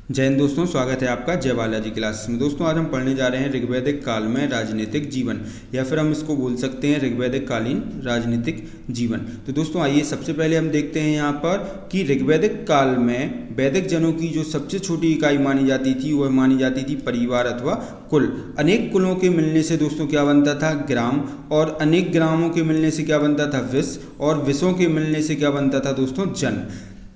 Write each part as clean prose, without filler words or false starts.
जय हिंद दोस्तों, स्वागत है आपका जय बालाजी क्लासेस में। दोस्तों आज हम पढ़ने जा रहे हैं ऋग्वैदिक काल में राजनीतिक जीवन, या फिर हम इसको बोल सकते हैं ऋग्वैदिक कालीन राजनीतिक जीवन। तो दोस्तों आइए सबसे पहले हम देखते हैं यहाँ पर कि ऋग्वैदिक काल में वैदिक जनों की जो सबसे छोटी इकाई मानी जाती थी वह मानी जाती थी परिवार अथवा कुल। अनेक कुलों के मिलने से दोस्तों क्या बनता था? ग्राम। और अनेक ग्रामों के मिलने से क्या बनता था? विष। और विषों के मिलने से क्या बनता था दोस्तों? जन।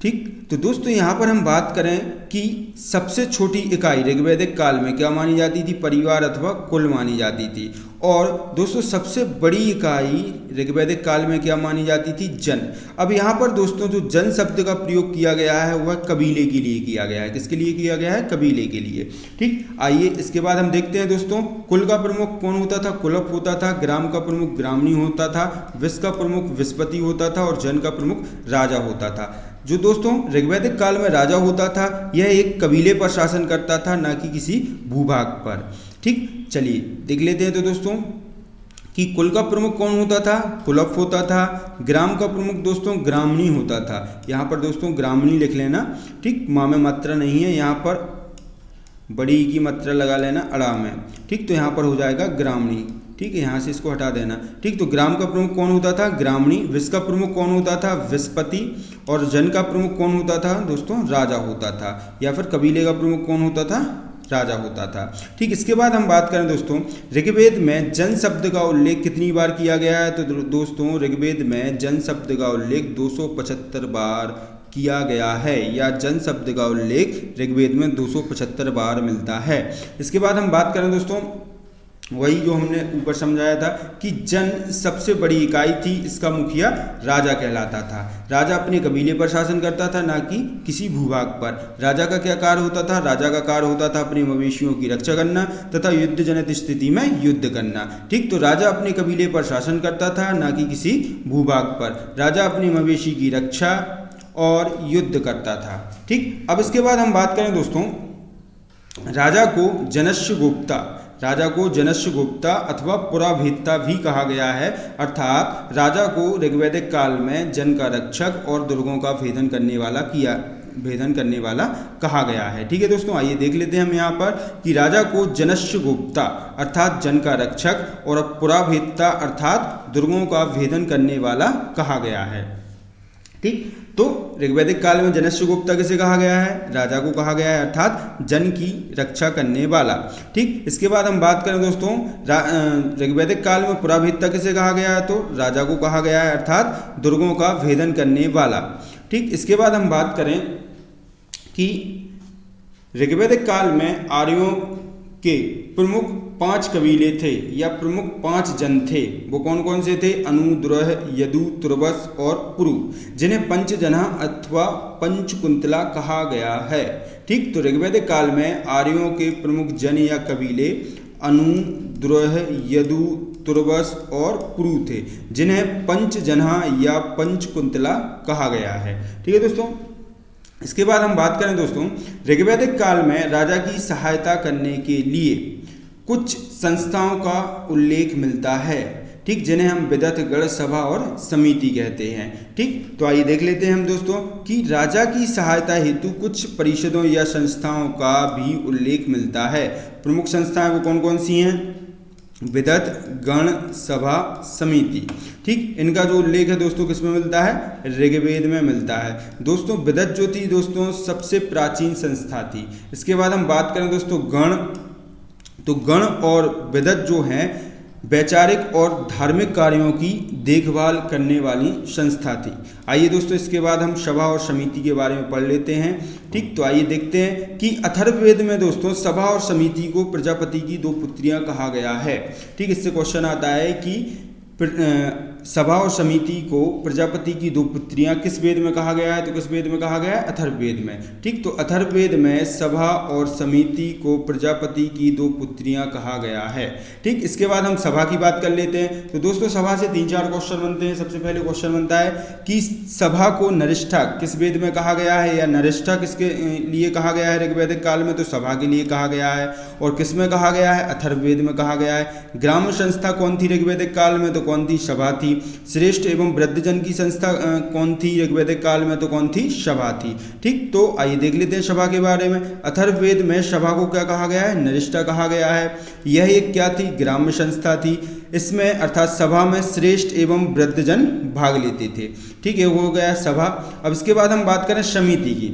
ठीक, तो दोस्तों यहाँ पर हम बात करें कि सबसे छोटी इकाई ऋग्वैदिक काल में क्या मानी जाती थी? परिवार अथवा कुल मानी जाती थी। और दोस्तों सबसे बड़ी इकाई ऋग्वैदिक काल में क्या मानी जाती थी? जन। अब यहाँ पर दोस्तों जो जन शब्द का प्रयोग किया गया है वह कबीले के लिए किया गया है। किसके लिए किया गया है? कबीले के लिए। ठीक, आइए इसके बाद हम देखते हैं दोस्तों कुल का प्रमुख कौन होता था? कुलप होता था। ग्राम का प्रमुख ग्रामणी होता था। विष का प्रमुख विषपति होता था। और जन का प्रमुख राजा होता था। जो दोस्तों ऋग्वैदिक काल में राजा होता था यह एक कबीले पर शासन करता था, ना कि किसी भूभाग पर। ठीक, चलिए देख लेते हैं। तो दोस्तों कि कुल का प्रमुख कौन होता था? कुलप होता था। ग्राम का प्रमुख दोस्तों ग्रामणी होता था। यहाँ पर दोस्तों ग्रामणी लिख लेना। ठीक, माँ में मात्रा नहीं है, यहाँ पर बड़ी की मात्रा लगा लेना अड़ा में। ठीक, तो यहाँ पर हो जाएगा ग्रामणी। ठीक है, यहाँ से इसको हटा देना। ठीक, तो ग्राम का प्रमुख कौन होता था? ग्रामणी। विष का प्रमुख कौन होता था? विषपति। और जन का प्रमुख कौन होता था दोस्तों? राजा होता था। या फिर कबीले का प्रमुख कौन होता था? राजा होता था। ठीक, इसके बाद हम बात करें दोस्तों ऋग्वेद में जन शब्द का उल्लेख कितनी बार किया गया है? तो दोस्तों ऋग्वेद में जन शब्द का उल्लेख 275 बार किया गया है, या जन शब्द का उल्लेख ऋग्वेद में 275 बार मिलता है। इसके बाद हम बात करें दोस्तों वही जो हमने ऊपर समझाया था कि जन सबसे बड़ी इकाई थी, इसका मुखिया राजा कहलाता था। राजा अपने कबीले पर शासन करता था, ना कि किसी भूभाग पर। राजा का क्या कार्य होता था? राजा का कार्य होता था अपने मवेशियों की रक्षा करना तथा युद्ध जनित स्थिति में युद्ध करना। ठीक, तो राजा अपने कबीले पर शासन करता था, ना कि किसी भूभाग पर। राजा अपनी मवेशी की रक्षा और युद्ध करता था। ठीक, अब इसके बाद हम बात करें दोस्तों राजा को जनस्य गुप्ता अथवा पुराभित्ता भी कहा गया है। अर्थात राजा को ऋग्वैदिक काल में जन का रक्षक और दुर्गों का भेदन करने वाला कहा गया है। ठीक है दोस्तों, आइए देख लेते हैं हम यहाँ पर कि राजा को जनस्य गुप्ता अर्थात जन का रक्षक और पुराभित्ता अर्थात दुर्गों का भेदन करने वाला कहा गया है। ठीक, तो ऋग्वैदिक काल में जनस्य गुप्ता किसे कहा गया है? राजा को कहा गया है, अर्थात जन की रक्षा करने वाला। ठीक, इसके बाद हम बात करें दोस्तों ऋग्वैदिक काल में पुराभित्ता किसे कहा गया है? तो राजा को कहा गया है, अर्थात दुर्गों का भेदन करने वाला। ठीक, इसके बाद हम बात करें कि ऋग्वैदिक काल में आर्यों के प्रमुख 5 कबीले थे, या प्रमुख 5 जन थे। वो कौन कौन से थे? अनु, द्रोह, यदु, तुर्वस और पुरु, जिन्हें पंचजना अथवा पंचकुंतला कहा गया है। ठीक, तो ऋग्वैदिक काल में आर्यों के प्रमुख जन या कबीले अनु, द्रोह, यदु, तुर्वस और पुरु थे, जिन्हें पंचजना या पंचकुंतला कहा गया है। ठीक है दोस्तों, इसके बाद हम बात करें दोस्तों ऋग्वैदिक काल में राजा की सहायता करने के लिए कुछ संस्थाओं का उल्लेख मिलता है। ठीक, जिन्हें हम विदत, गण, सभा और समिति कहते हैं। ठीक, तो आइए देख लेते हैं हम दोस्तों कि राजा की सहायता हेतु कुछ परिषदों या संस्थाओं का भी उल्लेख मिलता है। प्रमुख संस्थाएं वो कौन कौन सी हैं? विदत, गण, सभा, समिति। ठीक, इनका जो उल्लेख है दोस्तों किसमें मिलता है? ऋग्वेद में मिलता है। दोस्तों विदत जो थी दोस्तों सबसे प्राचीन संस्था थी। इसके बाद हम बात करें दोस्तों गण, तो गण और विदत जो हैं वैचारिक और धार्मिक कार्यों की देखभाल करने वाली संस्था थी। आइए दोस्तों इसके बाद हम सभा और समिति के बारे में पढ़ लेते हैं। ठीक, तो आइए देखते हैं कि अथर्ववेद में दोस्तों सभा और समिति को प्रजापति की 2 पुत्रियां कहा गया है। ठीक, इससे क्वेश्चन आता है कि सभा और समिति को प्रजापति की 2 पुत्रियां किस वेद में कहा गया है? तो किस वेद में कहा गया है? अथर्ववेद में। ठीक, तो अथर्ववेद में सभा और समिति को प्रजापति की 2 पुत्रियां कहा गया है। ठीक, इसके बाद हम सभा की बात कर लेते हैं। तो दोस्तों सभा से 3-4 क्वेश्चन बनते हैं। सबसे पहले क्वेश्चन बनता है कि सभा को नरिष्ठा किस वेद में कहा गया है, या नरिष्ठा किसके लिए कहा गया है ऋग्वैदिक काल में? तो सभा के लिए कहा गया है। और किस में कहा गया है? अथर्ववेद में कहा गया है। ग्राम संस्था कौन थी ऋग्वैदिक काल में? तो कौन थी? सभा थी। थी। श्रेष्ठ एवं वृद्धजन की संस्था कौन थी ऋग्वैदिक काल में? तो कौन थी? सभा थी। ठीक, तो आइए देख लेते हैं सभा के बारे में। अथर्ववेद में सभा को क्या कहा गया है? नरिष्ठा कहा गया है। यह एक क्या थी? ग्राम्य संस्था थी। इसमें अर्थात सभा में श्रेष्ठ एवं वृद्धजन भाग लेते थे। ठीक है, हो गया सभा। अब इसके बाद हम बात करें समिति की,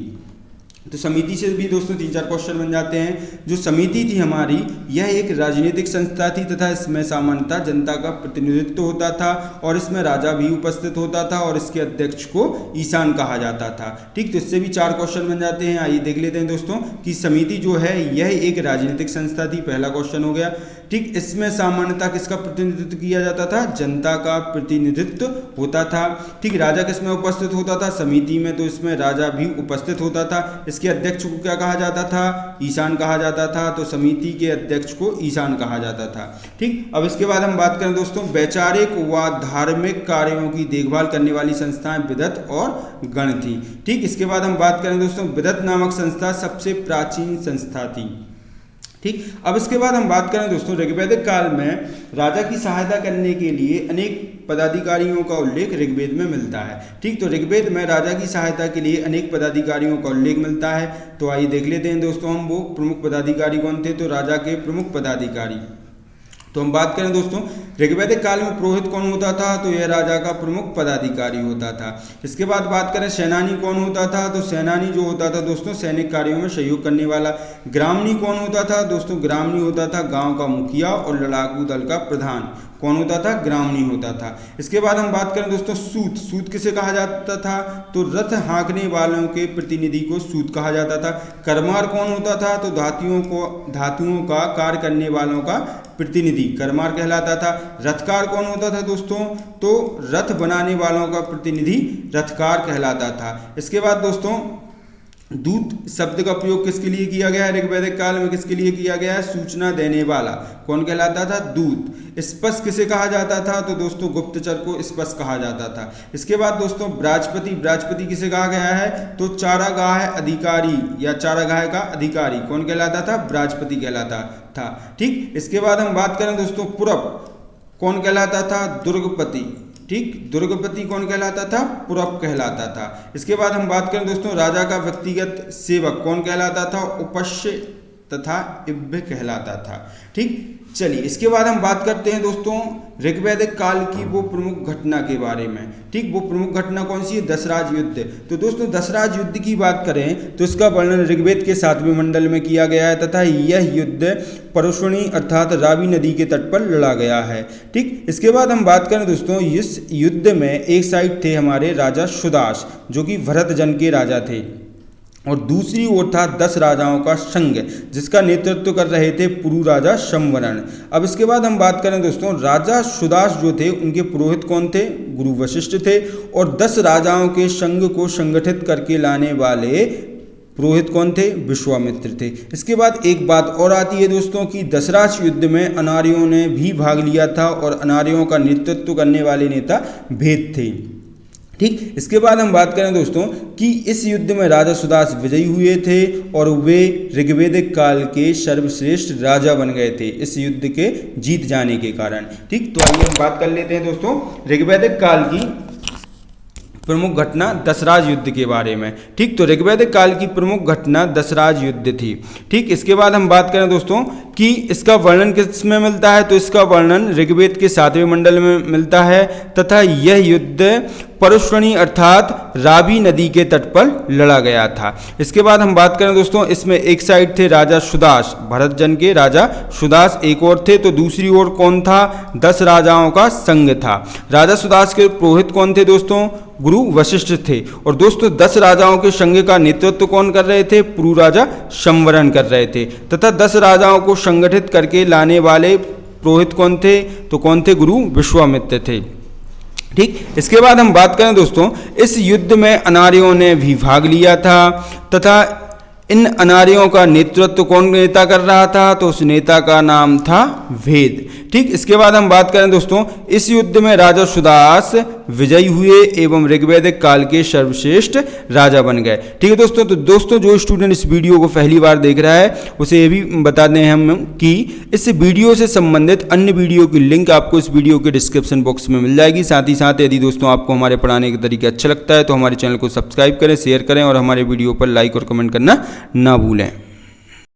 तो समिति से भी दोस्तों 3-4 क्वेश्चन बन जाते हैं। जो समिति थी हमारी, यह एक राजनीतिक संस्था थी तथा इसमें सामान्यतः जनता का प्रतिनिधित्व होता था और इसमें राजा भी उपस्थित होता था और इसके अध्यक्ष को ईशान कहा जाता था। ठीक, तो इससे भी 4 क्वेश्चन बन जाते हैं। आइए देख लेते हैं दोस्तों कि समिति जो है यह एक राजनीतिक संस्था थी, पहला क्वेश्चन हो गया। ठीक, इसमें सामान्यतः किसका प्रतिनिधित्व किया जाता था? जनता का प्रतिनिधित्व होता था। ठीक, राजा किसमें उपस्थित होता था? समिति में, तो इसमें राजा भी उपस्थित होता था। इसके अध्यक्ष को क्या कहा जाता था? ईशान कहा जाता था। तो समिति के अध्यक्ष को ईशान कहा जाता था। ठीक, अब इसके बाद हम बात करें दोस्तों वैचारिक व धार्मिक कार्यों की देखभाल करने वाली संस्थाएं विदत और गण थी। ठीक, इसके बाद हम बात करें दोस्तों विदत नामक संस्था सबसे प्राचीन संस्था थी। ठीक, अब इसके बाद हम बात करें दोस्तों ऋग्वैदिक काल में राजा की सहायता करने के लिए अनेक पदाधिकारियों का उल्लेख ऋग्वेद में मिलता है। ठीक, तो ऋग्वेद में राजा की सहायता के लिए अनेक पदाधिकारियों का उल्लेख मिलता है। तो आइए देख लेते हैं दोस्तों हम वो प्रमुख पदाधिकारी कौन थे। तो राजा के प्रमुख पदाधिकारी, तो हम बात करें दोस्तों ऋग्वैदिक काल में पुरोहित कौन होता था? तो यह राजा का प्रमुख पदाधिकारी होता था। इसके बाद बात करें सेनानी कौन होता था? तो सेनानी जो होता था दोस्तों सैनिक कार्यों में सहयोग करने वाला। ग्रामनी कौन होता था? दोस्तों ग्रामनी होता था गांव का मुखिया और लड़ाकू दल का प्रधान। कौन होता था? ग्रामनी होता था। इसके बाद हम बात करें दोस्तों सूत, सूत किसे कहा जाता था? तो रथ हाँकने वालों के प्रतिनिधि को सूत कहा जाता था। करमार कौन होता था? तो धातुओं का कार्य करने वालों का प्रतिनिधि करमार कहलाता था। रथकार कौन होता था दोस्तों? तो रथ बनाने वालों का प्रतिनिधि रथकार कहलाता था। इसके बाद दोस्तों दूत शब्द का प्रयोग किसके लिए किया गया है ऋग्वैदिक काल में? किसके लिए किया गया है? सूचना देने वाला। कौन कहलाता था? दूत। स्पश किसे कहा जाता था? तो दोस्तों गुप्तचर को स्पश कहा जाता था। इसके बाद दोस्तों ब्राजपति, ब्राजपति किसे कहा गया है? तो चारागाह अधिकारी या चारागाह का अधिकारी। कौन कहलाता था? ब्राजपति कहलाता था। ठीक, इसके बाद हम बात करें दोस्तों पुरप, कौन कहलाता था? दुर्गपति। ठीक, दुर्गपति कौन कहलाता था? पुरप कहलाता था। इसके बाद हम बात करें दोस्तों राजा का व्यक्तिगत सेवक कौन कहलाता था? उपस्य तथा इव्य कहलाता था। ठीक, चलिए इसके बाद हम बात करते हैं दोस्तों ऋग्वैदिक काल की वो प्रमुख घटना के बारे में। ठीक, वो प्रमुख घटना कौन सी है? दशराज युद्ध। तो दोस्तों दशराज युद्ध की बात करें तो इसका वर्णन ऋग्वेद के 7वें मंडल में किया गया है तथा यह युद्ध परुष्णी अर्थात रावी नदी के तट पर लड़ा गया है। ठीक, इसके बाद हम बात करें दोस्तों इस युद्ध में एक साइड थे हमारे राजा सुदास जो कि भरत जन के राजा थे और दूसरी ओर था 10 राजाओं का संघ जिसका नेतृत्व कर रहे थे पुरु राजा शंवरण। अब इसके बाद हम बात करें दोस्तों राजा सुदास जो थे उनके पुरोहित कौन थे? गुरु वशिष्ठ थे और 10 राजाओं के संघ को संगठित करके लाने वाले पुरोहित कौन थे? विश्वामित्र थे। इसके बाद एक बात और आती है दोस्तों कि दशराज युद्ध में अनार्यों ने भी भाग लिया था और अनार्यों का नेतृत्व करने वाले नेता भेद थे। ठीक, इसके बाद हम बात करें दोस्तों कि इस युद्ध में राजा सुदास विजयी हुए थे और वे ऋग्वैदिक काल के सर्वश्रेष्ठ राजा बन गए थे इस युद्ध के जीत जाने के कारण। ठीक, तो आइए हम बात कर लेते हैं दोस्तों ऋग्वैदिक काल की प्रमुख घटना दशराज युद्ध के बारे में। ठीक, तो ऋग्वैदिक काल की प्रमुख घटना दशराज युद्ध थी। ठीक, इसके बाद हम बात करें दोस्तों कि इसका वर्णन किस में मिलता है? तो इसका वर्णन ऋग्वेद के 7वें मंडल में मिलता है तथा यह युद्ध परुष्णी अर्थात रावी नदी के तट पर लड़ा गया था। इसके बाद हम बात करें दोस्तों इसमें एक साइड थे राजा सुदास, भरत जन के राजा सुदास एक और थे तो दूसरी ओर कौन था? 10 राजाओं का संघ था। राजा सुदास के पुरोहित कौन थे दोस्तों? गुरु वशिष्ठ थे और दोस्तों 10 राजाओं के संघ का नेतृत्व कौन कर रहे थे? पुरु राजा शंवरण कर रहे थे तथा 10 राजाओं को संगठित करके लाने वाले पुरोहित कौन थे? तो कौन थे? गुरु विश्वामित्र थे। ठीक, इसके बाद हम बात करें दोस्तों इस युद्ध में अनार्यों ने भी भाग लिया था तथा इन अनार्यों का नेतृत्व कौन नेता कर रहा था? तो उस नेता का नाम था भेद। ठीक, इसके बाद हम बात करें दोस्तों, इस युद्ध में राजा सुदास विजयी हुए एवं ऋग्वैदिक काल के सर्वश्रेष्ठ राजा बन गए। ठीक है दोस्तों, तो दोस्तों जो स्टूडेंट इस वीडियो को पहली बार देख रहा है उसे ये भी बता दें हम कि इस वीडियो से संबंधित अन्य वीडियो की लिंक आपको इस वीडियो के डिस्क्रिप्शन बॉक्स में मिल जाएगी। साथ ही साथ यदि दोस्तों आपको हमारे पढ़ाने के तरीके अच्छा लगता है तो हमारे चैनल को सब्सक्राइब करें, शेयर करें और हमारे वीडियो पर लाइक और कमेंट करना ना भूलें।